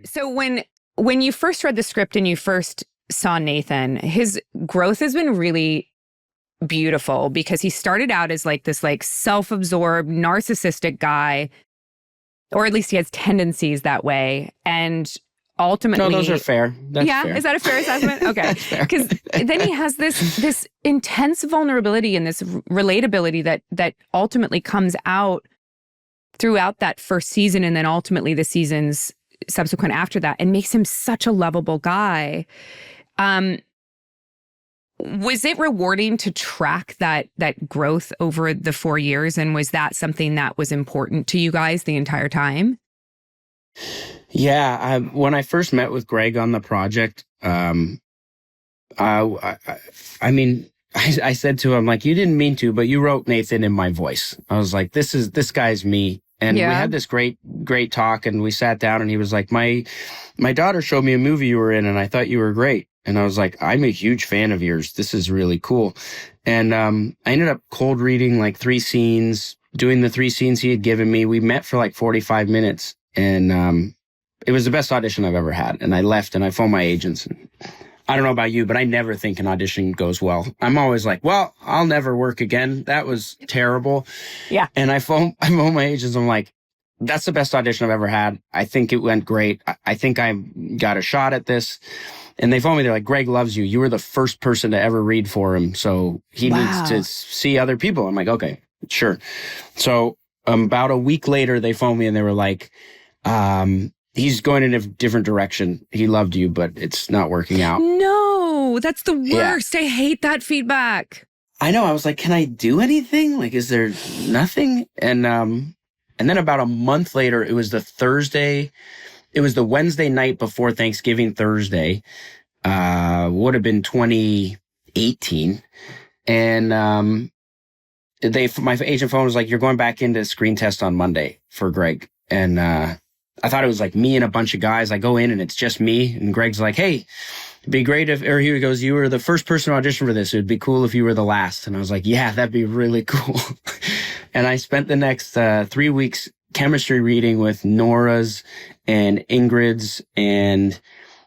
So when you first read the script and you first saw Nathan, his growth has been really beautiful because he started out as like this like self-absorbed, narcissistic guy, or at least he has tendencies that way. And ultimately, no, those are fair. That's fair. Is that a fair assessment? Okay, because then he has this intense vulnerability and this relatability that ultimately comes out throughout that first season, and then ultimately the seasons subsequent after that, and makes him such a lovable guy. Was it rewarding to track that growth over the 4 years? And was that something that was important to you guys the entire time? Yeah. When I first met with Greg on the project, I said to him, like, you didn't mean to, but you wrote Nathan in my voice. I was like, this guy's me. And we had this great talk, and we sat down, and he was like, my daughter showed me a movie you were in, and I thought you were great. And I was like, I'm a huge fan of yours. This is really cool. And I ended up cold reading like 3 scenes, doing the 3 scenes he had given me. We met for like 45 minutes, and it was the best audition I've ever had. And I left, and I phoned my agents. And I don't know about you, but I never think an audition goes well. I'm always like, well, I'll never work again. That was terrible. Yeah. And I phone my agents. I'm like, that's the best audition I've ever had. I think it went great. I think I got a shot at this. And they phone me. They're like, Greg loves you. You were the first person to ever read for him. So he needs to see other people. I'm like, okay, sure. So about a week later, they phoned me and they were like, he's going in a different direction. He loved you, but it's not working out. No, that's the worst. Yeah. I hate that feedback. I know. I was like, can I do anything? Like, is there nothing? And then about a month later, it was the Wednesday night before Thanksgiving Thursday, would have been 2018. And my agent phone was like, you're going back into screen test on Monday for Greg. And I thought it was like me and a bunch of guys. I go in and it's just me. And Greg's like, hey, it'd be great if, or he goes, you were the first person to audition for this. It'd be cool if you were the last. And I was like, yeah, that'd be really cool. And I spent the next 3 weeks chemistry reading with Nora's and Ingrid's and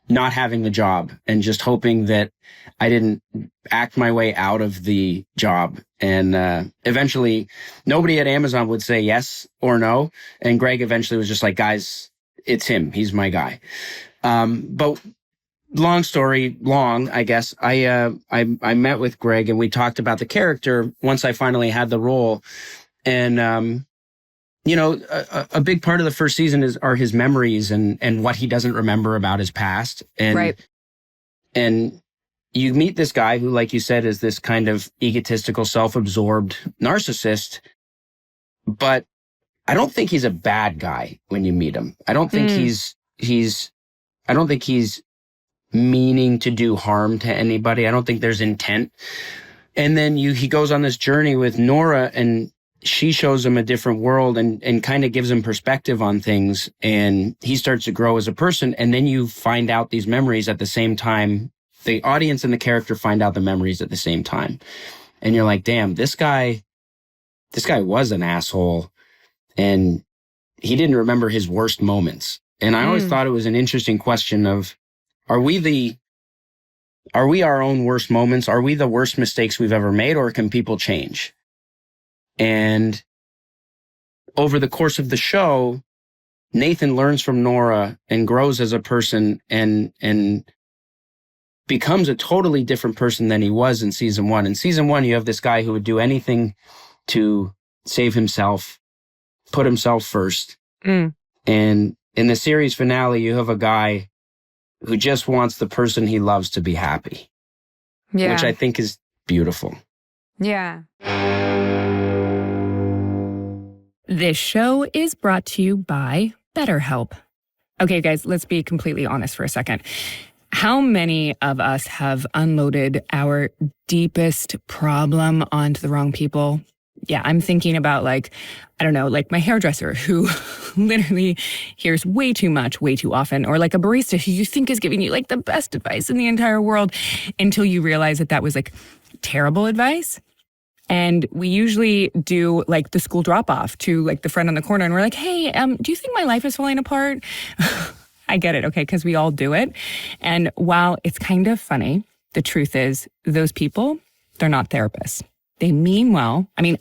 not having the job and just hoping that I didn't act my way out of the job. And eventually nobody at Amazon would say yes or no. And Greg eventually was just like, guys, it's him. He's my guy. But long story long, I guess, I met with Greg and we talked about the character once I finally had the role. And a big part of the first season are his memories and what he doesn't remember about his past. And, and you meet this guy who, like you said, is this kind of egotistical, self-absorbed narcissist, but I don't think he's a bad guy when you meet him. I don't think I don't think he's meaning to do harm to anybody. I don't think there's intent. And then he goes on this journey with Nora, and she shows him a different world and kind of gives him perspective on things. And he starts to grow as a person. And then you find out these memories at the same time. The audience and the character find out the memories at the same time. And you're like, damn, this guy was an asshole. And he didn't remember his worst moments. And I always thought it was an interesting question of, are we our own worst moments? Are we the worst mistakes we've ever made, or can people change? And over the course of the show, Nathan learns from Nora and grows as a person and becomes a totally different person than he was in season 1. In season 1, you have this guy who would do anything to save himself, put himself first. And in the series finale, you have a guy who just wants the person he loves to be happy. Yeah. Which I think is beautiful. Yeah. This show is brought to you by BetterHelp. Okay, guys, let's be completely honest for a second. How many of us have unloaded our deepest problem onto the wrong people? Yeah, I'm thinking about my hairdresser who literally hears way too much, way too often, or like a barista who you think is giving you like the best advice in the entire world until you realize that was like terrible advice. And we usually do like the school drop off to like the friend on the corner and we're like, hey, do you think my life is falling apart? I get it, okay, because we all do it. And while it's kind of funny, the truth is those people, they're not therapists. They mean well. I mean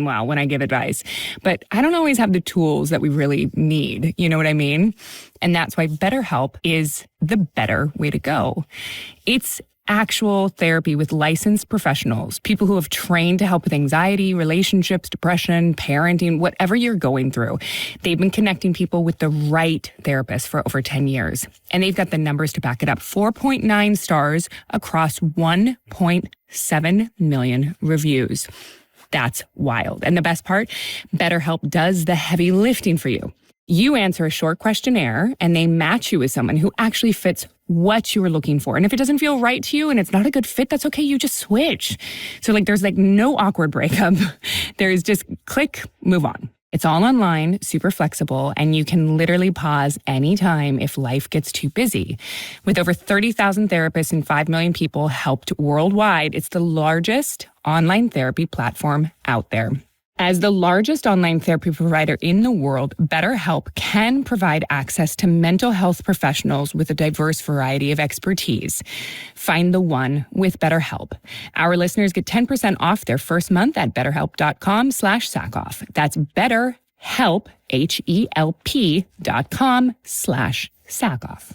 well when I give advice, but I don't always have the tools that we really need. You know what I mean? And that's why BetterHelp is the better way to go. It's actual therapy with licensed professionals, people who have trained to help with anxiety, relationships, depression, parenting, whatever you're going through. They've been connecting people with the right therapist for over 10 years. And they've got the numbers to back it up. 4.9 stars across 1.7 million reviews. That's wild. And the best part, BetterHelp does the heavy lifting for you. You answer a short questionnaire and they match you with someone who actually fits what you were looking for. And if it doesn't feel right to you and it's not a good fit, that's okay. You just switch. So there's no awkward breakup. There's just click, move on. It's all online, super flexible, and you can literally pause anytime if life gets too busy. With over 30,000 therapists and 5 million people helped worldwide, it's the largest online therapy platform out there. As the largest online therapy provider in the world, BetterHelp can provide access to mental health professionals with a diverse variety of expertise. Find the one with BetterHelp. Our listeners get 10% off their first month at betterhelp.com/Sackhoff. That's BetterHelp, HELP.com/Sackhoff.